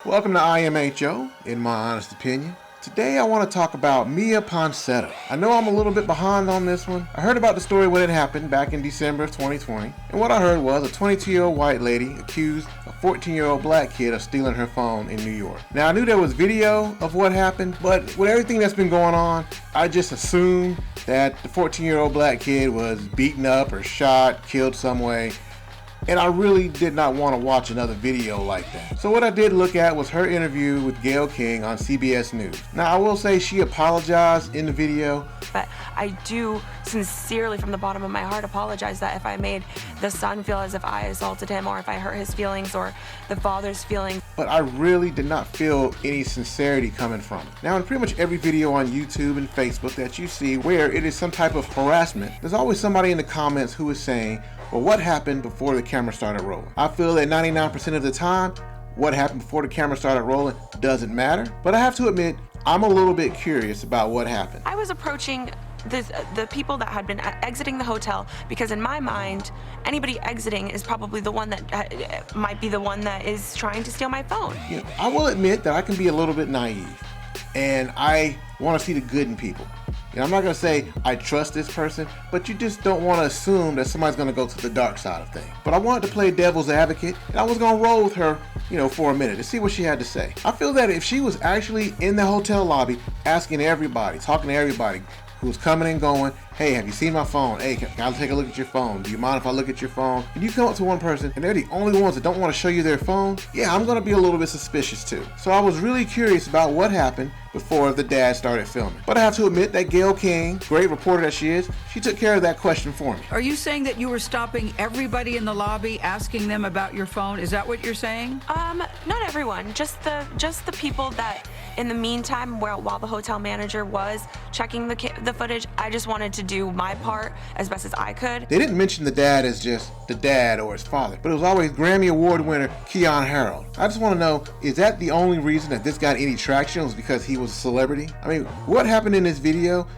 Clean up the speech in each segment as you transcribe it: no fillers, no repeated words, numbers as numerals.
Welcome to IMHO, in my honest opinion. Today I want to talk about Miya Ponsetto. I know I'm a little bit behind on this one. I heard about the story when it happened back in December of 2020. And what I heard was a 22-year-old white lady accused a 14-year-old black kid of stealing her phone in New York. Now I knew there was video of what happened, but with everything that's been going on, I just assumed that the 14-year-old black kid was beaten up or shot, killed some way. And I really did not want to watch another video like that. So what I did look at was her interview with Gayle King on CBS News. Now I will say she apologized in the video. But I do sincerely from the bottom of my heart apologize that if I made the son feel as if I assaulted him or if I hurt his feelings or the father's feelings. But I really did not feel any sincerity coming from it. Now in pretty much every video on YouTube and Facebook that you see where it is some type of harassment, there's always somebody in the comments who is saying, well, what happened before the camera started rolling? I feel that 99% of the time, what happened before the camera started rolling doesn't matter. But I have to admit, I'm a little bit curious about what happened. I was approaching the people that had been exiting the hotel because in my mind, anybody exiting is probably the one that might be the one that is trying to steal my phone. You know, I will admit that I can be a little bit naive and I want to see the good in people. You know, I'm not going to say I trust this person, but you just don't want to assume that somebody's going to go to the dark side of things. But I wanted to play devil's advocate, and I was going to roll with her, for a minute to see what she had to say. I feel that if she was actually in the hotel lobby asking everybody, talking to everybody who was coming and going, hey, have you seen my phone? Hey, can I take a look at your phone? Do you mind if I look at your phone? And you come up to one person and they're the only ones that don't want to show you their phone, yeah, I'm going to be a little bit suspicious too. So I was really curious about what happened before the dad started filming. But I have to admit that Gayle King, great reporter that she is, she took care of that question for me. Are you saying that you were stopping everybody in the lobby, asking them about your phone? Is that what you're saying? Not everyone, just the people that in the meantime, while the hotel manager was checking the footage, I just wanted to do my part as best as I could. They didn't mention the dad as just the dad or his father, but it was always Grammy Award winner Keon Harold. I just want to know, is that the only reason that this got any traction was because he was a celebrity? I mean, what happened in this video?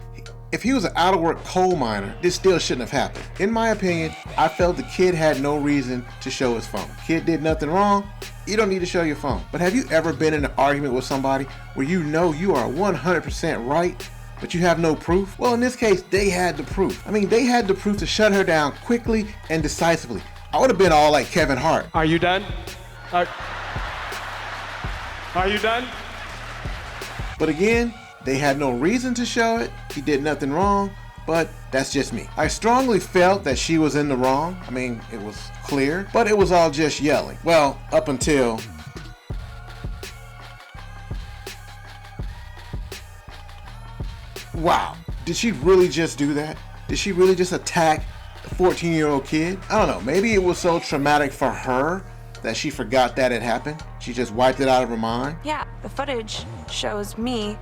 If he was an out-of-work coal miner, this still shouldn't have happened. In my opinion, I felt the kid had no reason to show his phone. Kid did nothing wrong. You don't need to show your phone. But have you ever been in an argument with somebody where you know you are 100% right, but you have no proof? Well, in this case, they had the proof. I mean, they had the proof to shut her down quickly and decisively. I would have been all like Kevin Hart. Are you done? Are you done? But again, they had no reason to show it. He did nothing wrong, but that's just me. I strongly felt that she was in the wrong. I mean, it was clear, but it was all just yelling. Well, up until wow, did she really just do that? Did she really just attack a 14-year-old kid? I don't know, maybe it was so traumatic for her that she forgot that it happened. She just wiped it out of her mind. Yeah, the footage shows me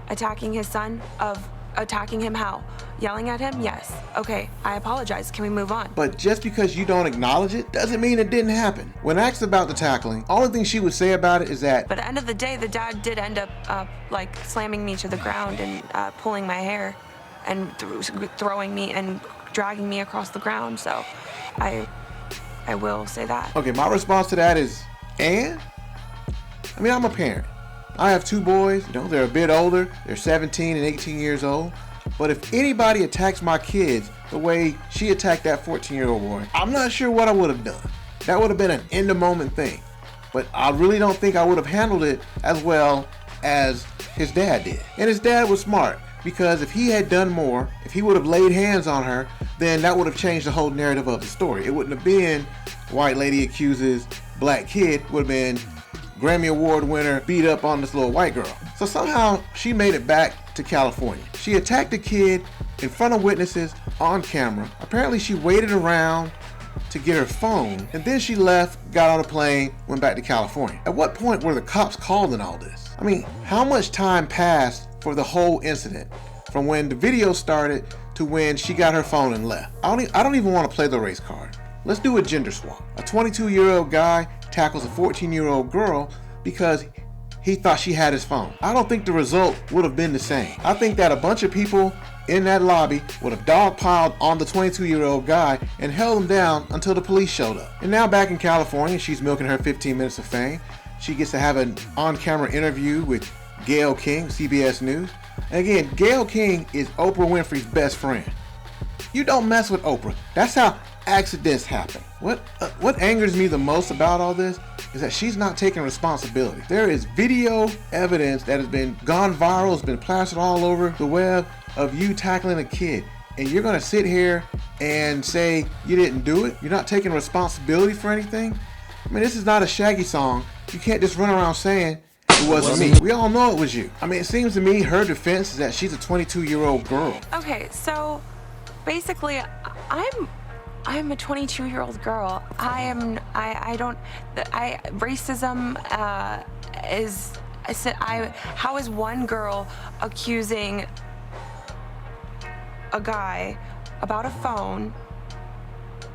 attacking his son. Of attacking him how? Yelling at him? Yes. Okay, I apologize. Can we move on? But just because you don't acknowledge it doesn't mean it didn't happen. When asked about the tackling, only thing she would say about it is that, but at the end of the day, the dad did end up like slamming me to the ground and pulling my hair and throwing me and dragging me across the ground. So I will say that. Okay, my response to that is, and? I mean, I'm a parent. I have two boys, they're a bit older, they're 17 and 18 years old. But if anybody attacks my kids the way she attacked that 14-year-old boy, I'm not sure what I would have done. That would have been an in-the-moment thing. But I really don't think I would have handled it as well as his dad did. And his dad was smart, because if he had done more, if he would have laid hands on her, then that would have changed the whole narrative of the story. It wouldn't have been white lady accuses black kid, it would have been Grammy Award winner beat up on this little white girl. So somehow she made it back to California. She attacked the kid in front of witnesses on camera. Apparently she waited around to get her phone, and then she left, got on a plane, went back to California. At what point were the cops called in all this? I mean, how much time passed for the whole incident from when the video started to when she got her phone and left? I don't even want to play the race card. Let's do a gender swap. A 22-year-old guy tackles a 14-year-old girl because he thought she had his phone. I don't think the result would have been the same. I think that a bunch of people in that lobby would have dogpiled on the 22-year-old guy and held him down until the police showed up. And now back in California, she's milking her 15 minutes of fame. she gets to have an on-camera interview with Gayle King, CBS News. And again, Gayle King is Oprah Winfrey's best friend. You don't mess with Oprah. That's how accidents happen. What angers me the most about all this is that she's not taking responsibility. There is video evidence that has been gone viral, has been plastered all over the web of you tackling a kid. And you're gonna sit here and say you didn't do it? You're not taking responsibility for anything? I mean, this is not a Shaggy song. You can't just run around saying it wasn't me. We all know it was you. I mean, it seems to me her defense is that she's a 22-year-old girl. Okay, so basically, I'm a 22-year-old girl. Racism how is one girl accusing a guy about a phone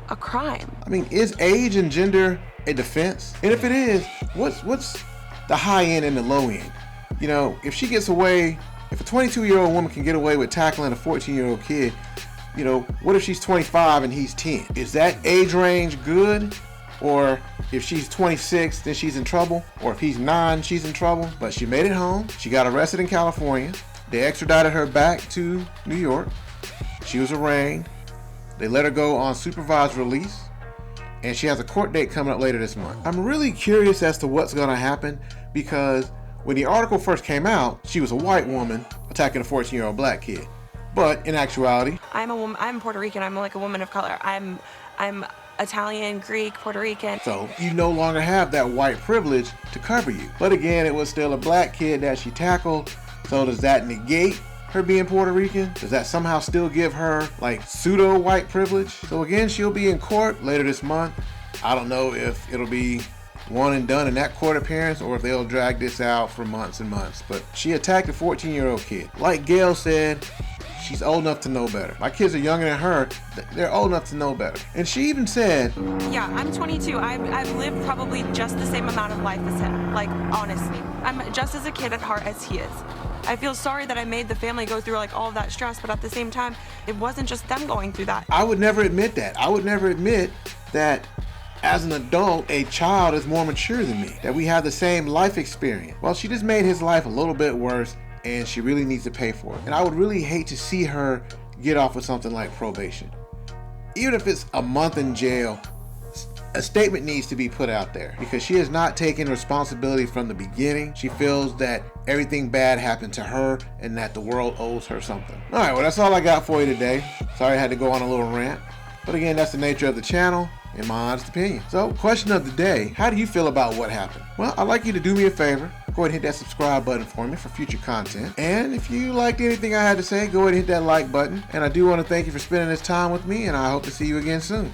a crime? I mean, is age and gender a defense? And if it is, what's the high end and the low end? You know, if she gets away, if a 22-year-old woman can get away with tackling a 14-year-old kid, you know, what if she's 25 and he's 10? Is that age range good? Or if she's 26, then she's in trouble? Or if he's 9, she's in trouble? But she made it home. She got arrested in California. They extradited her back to New York. She was arraigned. They let her go on supervised release. And she has a court date coming up later this month. I'm really curious as to what's going to happen, because when the article first came out, she was a white woman attacking a 14-year-old black kid. But in actuality, I'm a woman. I'm Puerto Rican. I'm like a woman of color. I'm Italian, Greek, Puerto Rican. So you no longer have that white privilege to cover you. But again, it was still a black kid that she tackled. So does that negate her being Puerto Rican? Does that somehow still give her like pseudo white privilege? So again, she'll be in court later this month. I don't know if it'll be one and done in that court appearance or if they'll drag this out for months and months. But she attacked a 14-year-old kid. Like Gayle said, she's old enough to know better. My kids are younger than her. They're old enough to know better. And she even said, yeah, I'm 22. I've lived probably just the same amount of life as him. Like, honestly. I'm just as a kid at heart as he is. I feel sorry that I made the family go through like all of that stress, but at the same time, it wasn't just them going through that. I would never admit that. I would never admit that as an adult, a child is more mature than me, that we have the same life experience. Well, she just made his life a little bit worse, and she really needs to pay for it. And I would really hate to see her get off with something like probation. Even if it's a month in jail, a statement needs to be put out there, because she has not taken responsibility from the beginning. She feels that everything bad happened to her and that the world owes her something. All right, well, that's all I got for you today. Sorry I had to go on a little rant. But again, that's the nature of the channel, in my honest opinion. So, question of the day, how do you feel about what happened? Well, I'd like you to do me a favor. Go ahead and hit that subscribe button for me for future content. And if you liked anything I had to say, go ahead and hit that like button. And I do want to thank you for spending this time with me, and I hope to see you again soon.